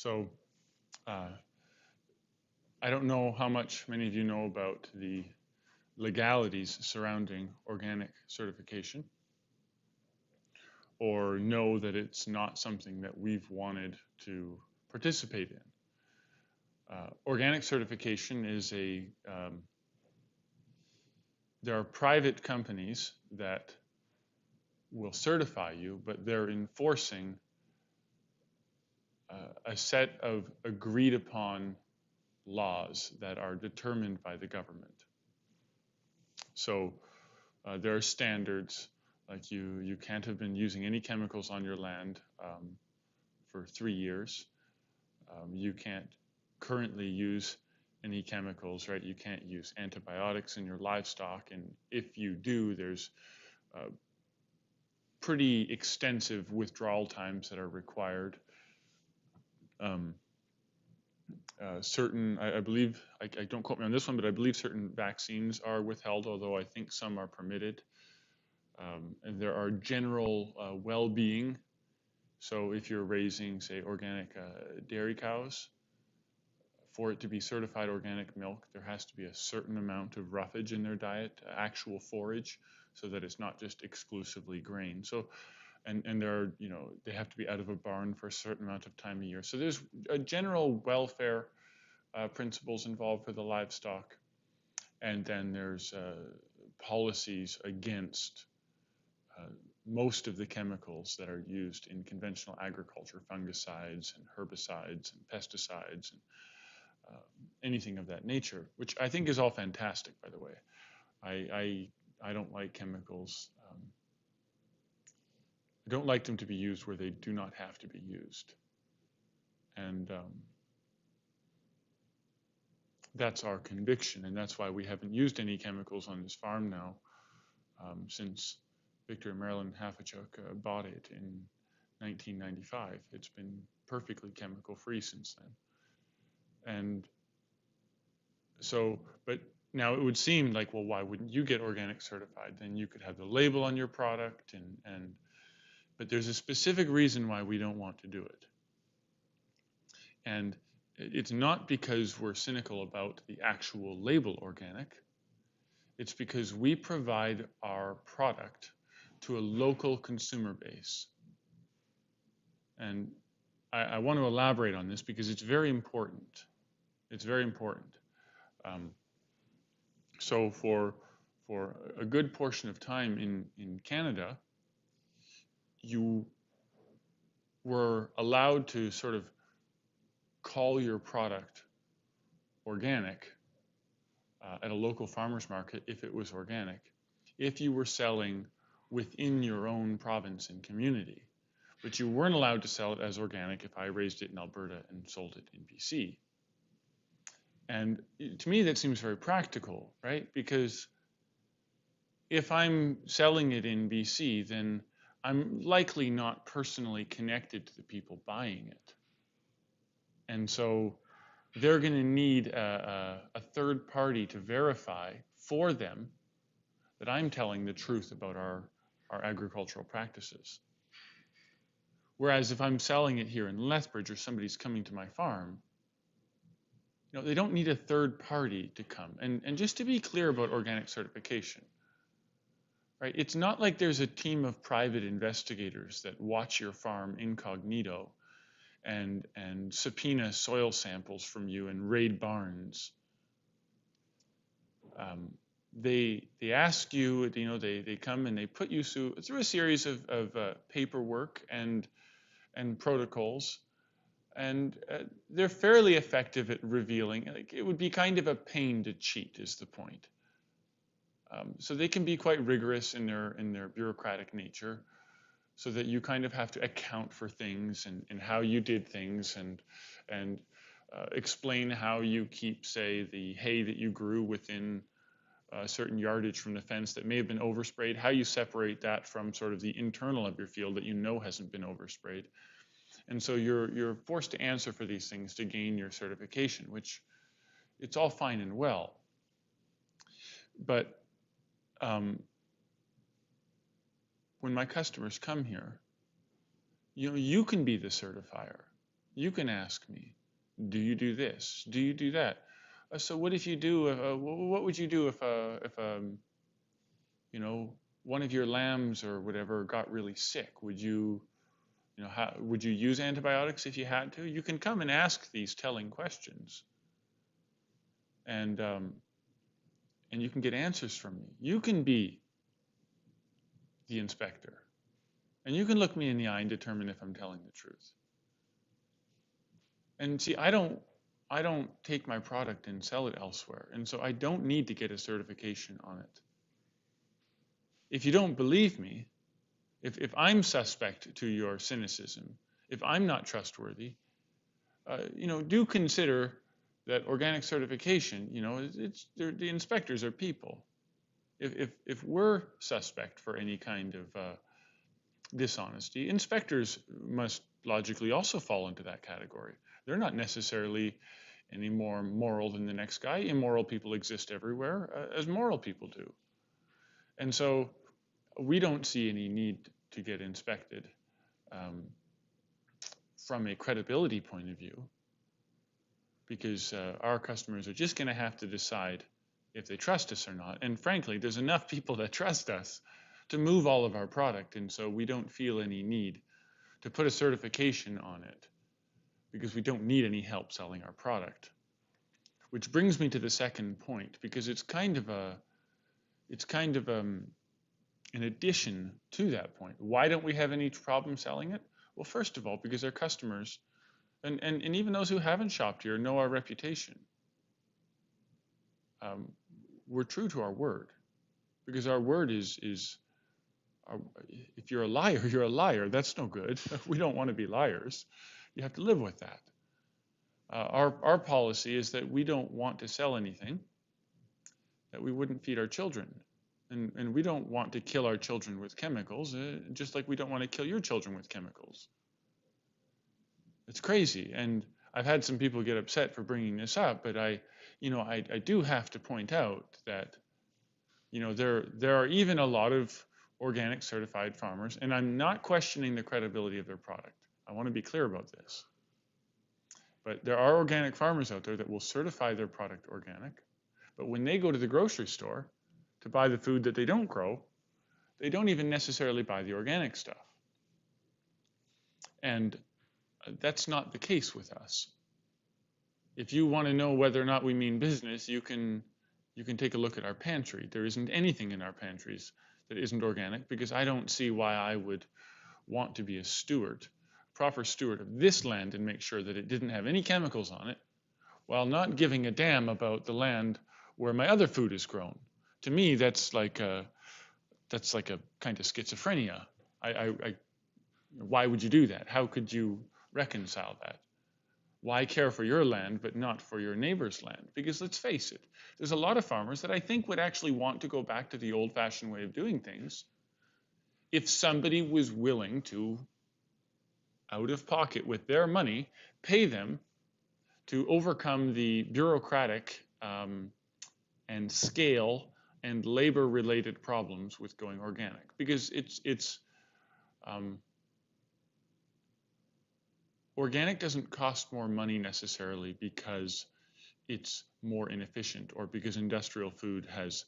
So uh, I don't know how much many of you know about the legalities surrounding organic certification, or know that it's not something that we've wanted to participate in. Organic certification is there are private companies that will certify you, but they're enforcing a set of agreed upon laws that are determined by the government. So there are standards, like you can't have been using any chemicals on your land for 3 years. You can't currently use any chemicals, right? You can't use antibiotics in your livestock, and if you do, there's pretty extensive withdrawal times that are required. I believe, I don't quote me on this one, but I believe certain vaccines are withheld, although I think some are permitted. And there are general well-being. So if you're raising, say, organic dairy cows, for it to be certified organic milk, there has to be a certain amount of roughage in their diet, actual forage, so that it's not just exclusively grain. So, and there are, they have to be out of a barn for a certain amount of time a year. So there's a general welfare principles involved for the livestock, and then there's policies against most of the chemicals that are used in conventional agriculture, fungicides and herbicides and pesticides and anything of that nature, which I think is all fantastic, by the way. I don't like chemicals. I don't like them to be used where they do not have to be used. And that's our conviction, and that's why we haven't used any chemicals on this farm now since Victor and Marilyn Hafachuk bought it in 1995. It's been perfectly chemical-free since then. And so, but now it would seem like, well, why wouldn't you get organic certified? Then you could have the label on your product, but there's a specific reason why we don't want to do it. And it's not because we're cynical about the actual label organic. It's because we provide our product to a local consumer base. And I want to elaborate on this because it's very important. It's very important. So for a good portion of time in Canada, you were allowed to sort of call your product organic at a local farmer's market if it was organic, if you were selling within your own province and community. But you weren't allowed to sell it as organic if I raised it in Alberta and sold it in BC. And to me, that seems very practical, right? Because if I'm selling it in BC, then I'm likely not personally connected to the people buying it. And so they're going to need a third party to verify for them that I'm telling the truth about our agricultural practices. Whereas if I'm selling it here in Lethbridge or somebody's coming to my farm, they don't need a third party to come. And just to be clear about organic certification, right? It's not like there's a team of private investigators that watch your farm incognito and subpoena soil samples from you and raid barns. They ask you, they come and they put you through a series of paperwork and protocols. And they're fairly effective at revealing. Like, it would be kind of a pain to cheat, is the point. So they can be quite rigorous in their bureaucratic nature, so that you kind of have to account for things and how you did things and explain how you keep, say, the hay that you grew within a certain yardage from the fence that may have been oversprayed, how you separate that from sort of the internal of your field that hasn't been oversprayed. And so you're forced to answer for these things to gain your certification, which it's all fine and well. But when my customers come here, you can be the certifier. You can ask me, do you do this? Do you do that? So what if you do? What would you do you know, one of your lambs or whatever got really sick? Would you use antibiotics if you had to? You can come and ask these telling questions, and and you can get answers from me. You can be the inspector, and you can look me in the eye and determine if I'm telling the truth. And see, I don't take my product and sell it elsewhere, and so I don't need to get a certification on it. If you don't believe me, if I'm suspect to your cynicism, if I'm not trustworthy, do consider that organic certification, the inspectors are people. If we're suspect for any kind of dishonesty, inspectors must logically also fall into that category. They're not necessarily any more moral than the next guy. Immoral people exist everywhere, as moral people do. And so we don't see any need to get inspected from a credibility point of view, because our customers are just going to have to decide if they trust us or not. And frankly, there's enough people that trust us to move all of our product, and so we don't feel any need to put a certification on it, because we don't need any help selling our product. Which brings me to the second point, because it's kind of in addition to that point. Why don't we have any problem selling it? Well, first of all, because our customers, and even those who haven't shopped here, know our reputation. We're true to our word, because our word is if you're a liar, you're a liar. That's no good. We don't want to be liars. You have to live with that. Our policy is that we don't want to sell anything that we wouldn't feed our children. And we don't want to kill our children with chemicals, just like we don't want to kill your children with chemicals. It's crazy. And I've had some people get upset for bringing this up, but I do have to point out that, there are even a lot of organic certified farmers, and I'm not questioning the credibility of their product. I want to be clear about this. But there are organic farmers out there that will certify their product organic, but when they go to the grocery store to buy the food that they don't grow, they don't even necessarily buy the organic stuff. And that's not the case with us. If you want to know whether or not we mean business, you can take a look at our pantry. There isn't anything in our pantries that isn't organic, because I don't see why I would want to be a proper steward of this land, and make sure that it didn't have any chemicals on it, while not giving a damn about the land where my other food is grown. To me, that's like a kind of schizophrenia. Why would you do that? How could you reconcile that? Why care for your land but not for your neighbor's land? Because let's face it, there's a lot of farmers that I think would actually want to go back to the old-fashioned way of doing things if somebody was willing to, out of pocket with their money, pay them to overcome the bureaucratic and scale and labor-related problems with going organic. Because organic doesn't cost more money necessarily because it's more inefficient, or because industrial food has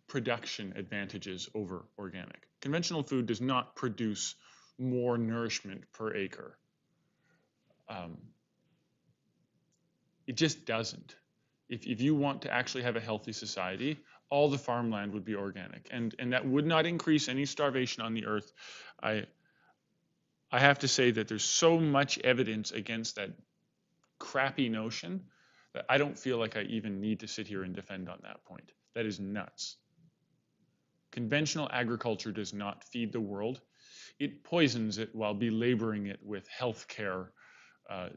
production advantages over organic. Conventional food does not produce more nourishment per acre. It just doesn't. If you want to actually have a healthy society, all the farmland would be organic, and that would not increase any starvation on the earth. I have to say that there's so much evidence against that crappy notion that I don't feel like I even need to sit here and defend on that point. That is nuts. Conventional agriculture does not feed the world. It poisons it while belaboring it with healthcare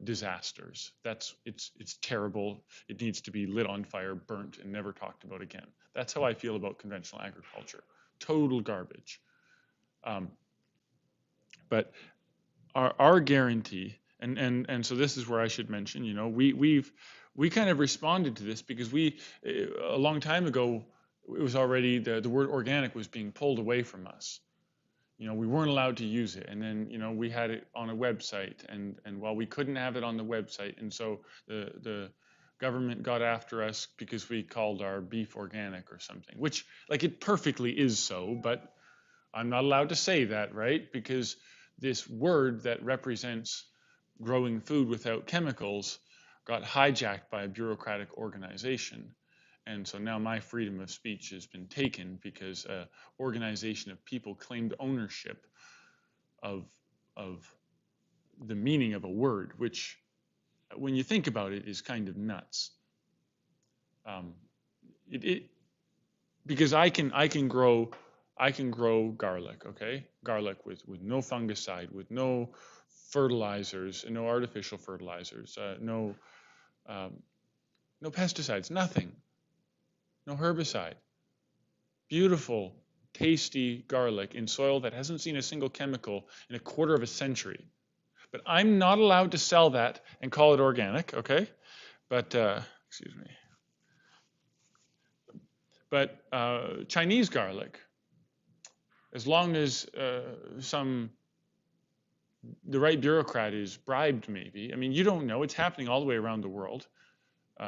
disasters. It's terrible. It needs to be lit on fire, burnt, and never talked about again. That's how I feel about conventional agriculture. Total garbage. But our guarantee, and so this is where I should mention, we kind of responded to this because a long time ago, it was already the word organic was being pulled away from us. we weren't allowed to use it. And then, we had it on a website, and while we couldn't have it on the website, and so the government got after us because we called our beef organic or something, which, like, it perfectly is so, but I'm not allowed to say that, right? Because this word that represents growing food without chemicals got hijacked by a bureaucratic organization. And so now my freedom of speech has been taken because an organization of people claimed ownership of, of the meaning of a word, which, when you think about it, is kind of nuts. Um, because I can grow garlic, okay? Garlic with no fungicide, with no fertilizers, no artificial fertilizers, um, no pesticides, nothing, no herbicide. Beautiful, tasty garlic in soil that hasn't seen a single chemical in a quarter of a century. But I'm not allowed to sell that and call it organic, okay? But excuse me. But Chinese garlic, as long as the right bureaucrat is bribed, maybe. I mean, you don't know. It's happening all the way around the world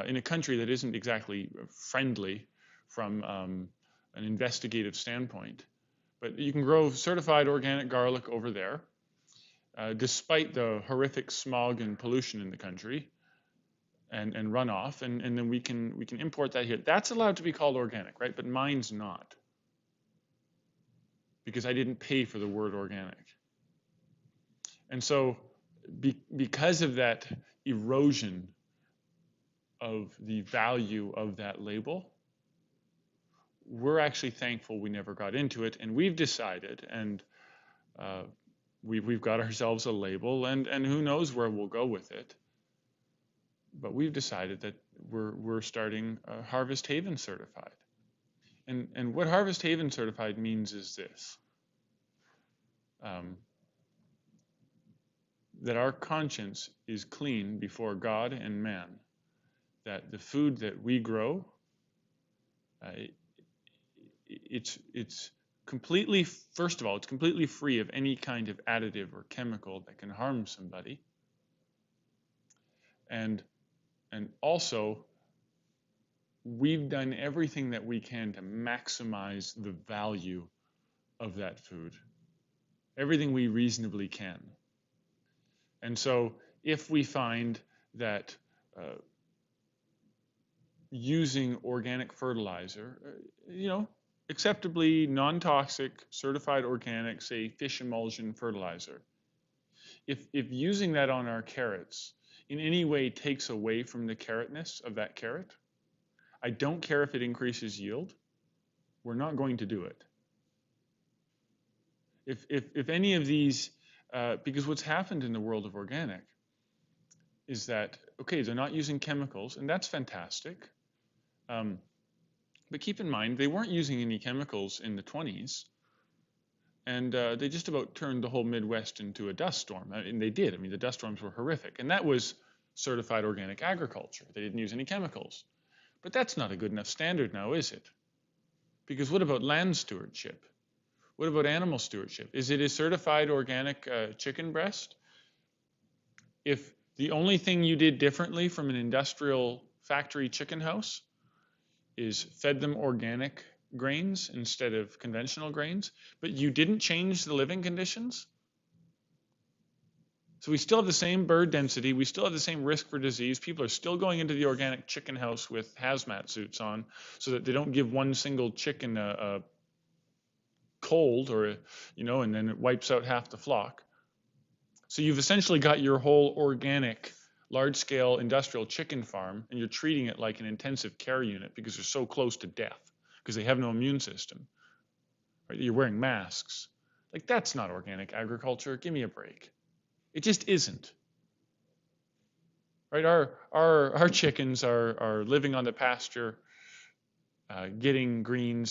in a country that isn't exactly friendly from an investigative standpoint. But you can grow certified organic garlic over there, despite the horrific smog and pollution in the country and runoff, and then we can import that here. That's allowed to be called organic, right? But mine's not, because I didn't pay for the word organic. And so because of that erosion of the value of that label, we're actually thankful we never got into it. And we've decided, and we've got ourselves a label, and who knows where we'll go with it. But we've decided that we're starting Harvest Haven certified. And what Harvest Haven certified means is this. That our conscience is clean before God and man, that the food that we grow, it's completely, first of all, it's completely free of any kind of additive or chemical that can harm somebody. And also, we've done everything that we can to maximize the value of that food, everything we reasonably can. And so if we find that using organic fertilizer, acceptably non-toxic, certified organic, say fish emulsion fertilizer, if using that on our carrots in any way takes away from the carrotness of that carrot, I don't care if it increases yield, we're not going to do it. If any of these, because what's happened in the world of organic is that, okay, they're not using chemicals, and that's fantastic. But keep in mind, they weren't using any chemicals in the 20s, and they just about turned the whole Midwest into a dust storm. And they did. I mean, the dust storms were horrific, and that was certified organic agriculture. They didn't use any chemicals. But that's not a good enough standard now, is it? Because what about land stewardship? What about animal stewardship? Is it a certified organic chicken breast? If the only thing you did differently from an industrial factory chicken house is fed them organic grains instead of conventional grains, but you didn't change the living conditions? So we still have the same bird density, we still have the same risk for disease. People are still going into the organic chicken house with hazmat suits on so that they don't give one single chicken a cold or, and then it wipes out half the flock. So you've essentially got your whole organic, large-scale industrial chicken farm, and you're treating it like an intensive care unit because they're so close to death, because they have no immune system. Right? You're wearing masks. Like, that's not organic agriculture. Give me a break. It just isn't. Right? Our chickens are living on the pasture, getting green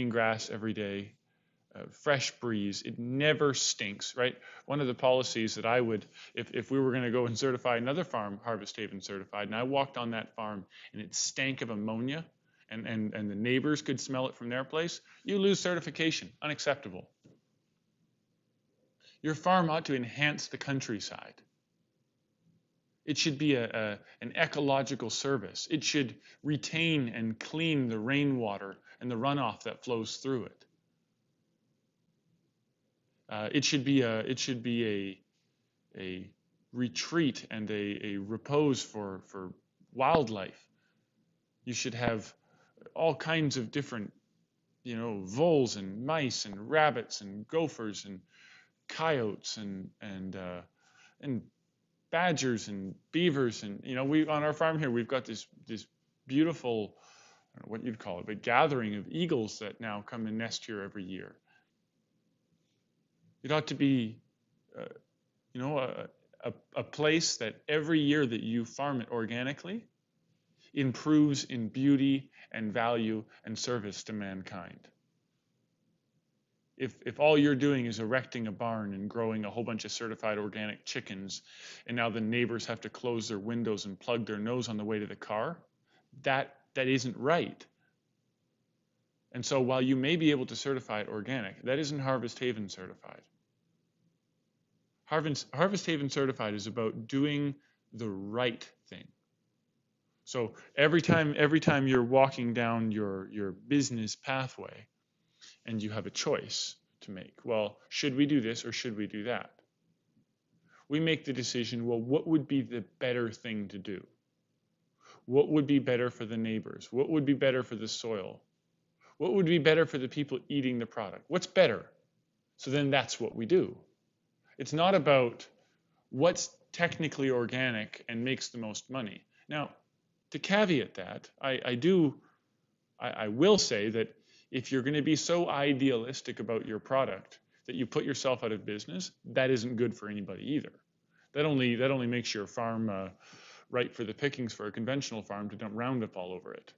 grass every day. Fresh breeze. It never stinks, right? One of the policies that I would, if we were going to go and certify another farm, Harvest Haven certified, and I walked on that farm and it stank of ammonia, and the neighbors could smell it from their place, you lose certification. Unacceptable. Your farm ought to enhance the countryside. It should be an ecological service. It should retain and clean the rainwater and the runoff that flows through it. It should be a retreat and a repose for wildlife. You should have all kinds of different, voles and mice and rabbits and gophers and coyotes and badgers and beavers, and we on our farm here we've got this beautiful, I don't know what you'd call it, but gathering of eagles that now come and nest here every year. It ought to be, a place that every year that you farm it organically improves in beauty and value and service to mankind. If all you're doing is erecting a barn and growing a whole bunch of certified organic chickens, and now the neighbors have to close their windows and plug their nose on the way to the car, that isn't right. And so while you may be able to certify it organic, that isn't Harvest Haven certified. Harvest Haven certified is about doing the right thing. So every time you're walking down your business pathway, and you have a choice to make. Well, should we do this or should we do that? We make the decision, well, what would be the better thing to do? What would be better for the neighbors? What would be better for the soil? What would be better for the people eating the product? What's better? So then that's what we do. It's not about what's technically organic and makes the most money. Now, to caveat that, I will say that if you're going to be so idealistic about your product that you put yourself out of business, that isn't good for anybody either. That only makes your farm ripe for the pickings for a conventional farm to dump Roundup all over it,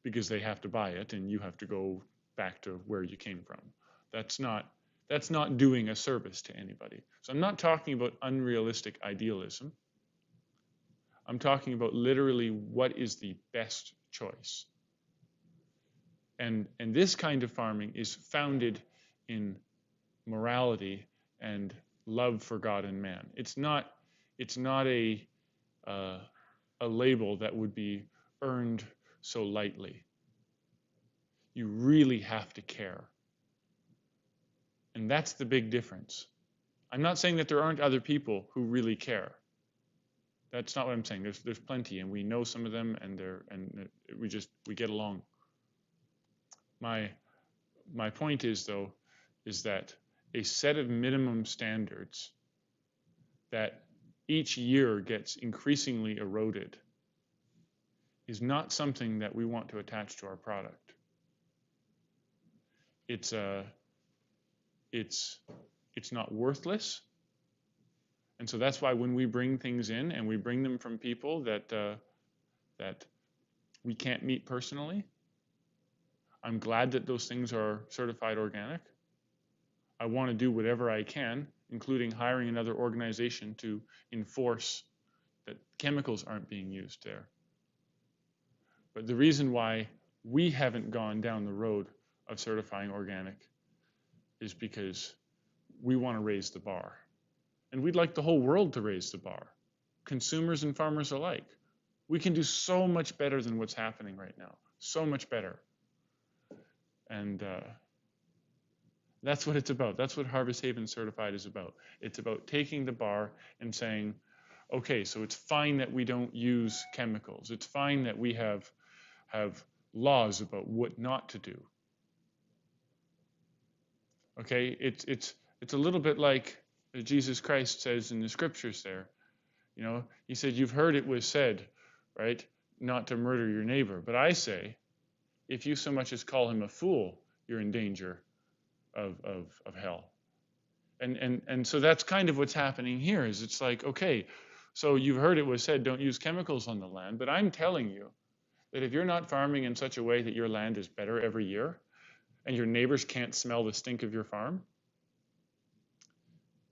because they have to buy it and you have to go back to where you came from. That's not doing a service to anybody. So I'm not talking about unrealistic idealism. I'm talking about literally what is the best choice. And this kind of farming is founded in morality and love for God and man. It's not a label that would be earned so lightly. You really have to care. And that's the big difference. I'm not saying that there aren't other people who really care. That's not what I'm saying. There's plenty, and we know some of them, and we get along. My point is, though, is that a set of minimum standards that each year gets increasingly eroded is not something that we want to attach to our product. It's not worthless. And so that's why when we bring things in and we bring them from people that we can't meet personally, I'm glad that those things are certified organic. I want to do whatever I can, including hiring another organization to enforce that chemicals aren't being used there. But the reason why we haven't gone down the road of certifying organic is because we want to raise the bar. And we'd like the whole world to raise the bar, consumers and farmers alike. We can do so much better than what's happening right now, so much better. And that's what it's about. That's what Harvest Haven Certified is about. It's about taking the bar and saying, okay, so it's fine that we don't use chemicals. It's fine that we have laws about what not to do. Okay, it's a little bit like Jesus Christ says in the scriptures there. He said, you've heard it was said, right, not to murder your neighbor. But I say, if you so much as call him a fool, you're in danger of hell. And so that's kind of what's happening here. Is it's like, okay, so you've heard it was said, don't use chemicals on the land. But I'm telling you that if you're not farming in such a way that your land is better every year, and your neighbors can't smell the stink of your farm,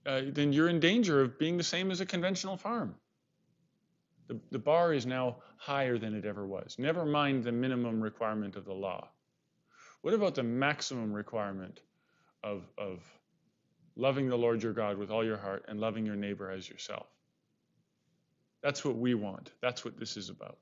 then you're in danger of being the same as a conventional farm. The bar is now higher than it ever was. Never mind the minimum requirement of the law. What about the maximum requirement of loving the Lord your God with all your heart and loving your neighbor as yourself. That's what we want. That's what this is about.